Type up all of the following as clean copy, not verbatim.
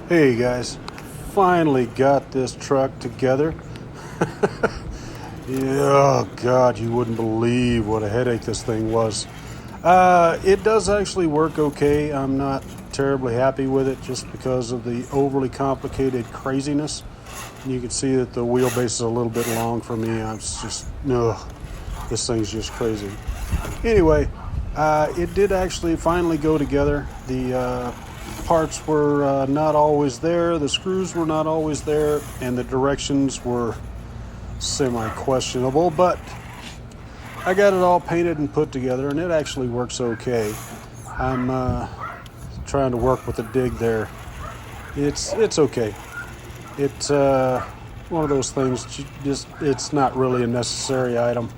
Hey guys, finally got this truck together. Oh God, you wouldn't believe what a headache this thing was. It does actually work okay. I'm not terribly happy with it just because of the overly complicated craziness. You can see that the wheelbase is a little bit long for me. I'm just, this thing's just crazy. Anyway, it did actually finally go together. The parts were not always there, the screws were not always there, and the directions were semi-questionable, but I got it all painted and put together, and it actually works okay. I'm trying to work with the dig there. It's okay. It's one of those things, it's not really a necessary item.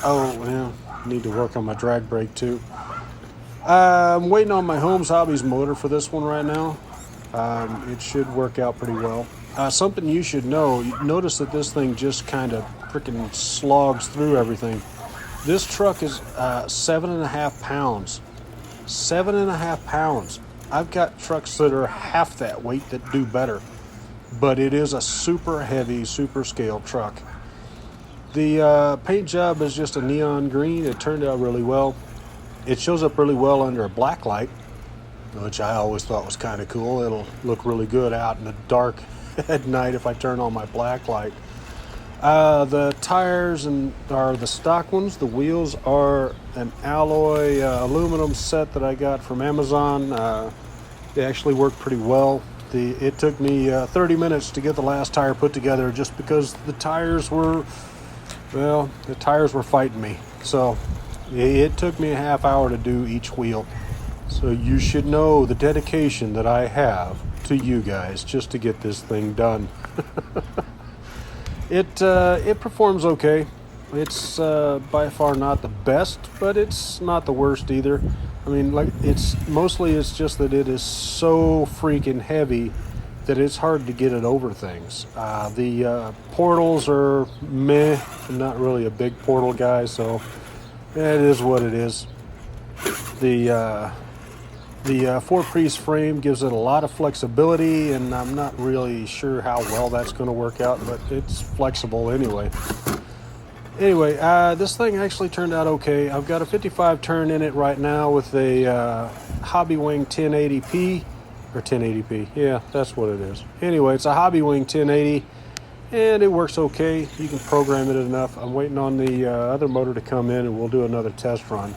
Oh, well, need to work on my drag brake too. I'm waiting on my Holmes Hobbies motor for this one right now. It should work out pretty well. Something you should know, notice that this thing just kind of freaking slogs through everything. This truck is 7.5 pounds. 7.5 pounds. I've got trucks that are half that weight that do better. But it is a super heavy, super scale truck. The paint job is just a neon green. It turned out really well. It shows up really well under a black light, which I always thought was kind of cool. It'll look really good out in the dark at night if I turn on my black light. The tires are the stock ones. The wheels are an alloy aluminum set that I got from Amazon. They actually work pretty well. It took me 30 minutes to get the last tire put together just because the tires were fighting me. So it took me a half hour to do each wheel. So you should know the dedication that I have to you guys just to get this thing done. It performs okay. It's by far not the best, but it's not the worst either. I mean, it's just that it is so freaking heavy that it's hard to get it over things. The portals are meh. I'm not really a big portal guy, so it is what it is. The four-piece frame gives it a lot of flexibility, and I'm not really sure how well that's going to work out, but it's flexible anyway. Anyway, this thing actually turned out okay. I've got a 55 turn in it right now with a Hobby Wing 1080p, or 1080p. Yeah, that's what it is. Anyway, it's a Hobby Wing 1080, and it works okay. You can program it enough. I'm waiting on the other motor to come in, and we'll do another test run.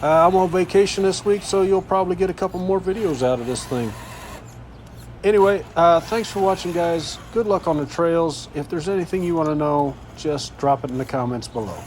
I'm on vacation this week, so you'll probably get a couple more videos out of this thing. Anyway, thanks for watching, guys. Good luck on the trails. If there's anything you want to know, just drop it in the comments below.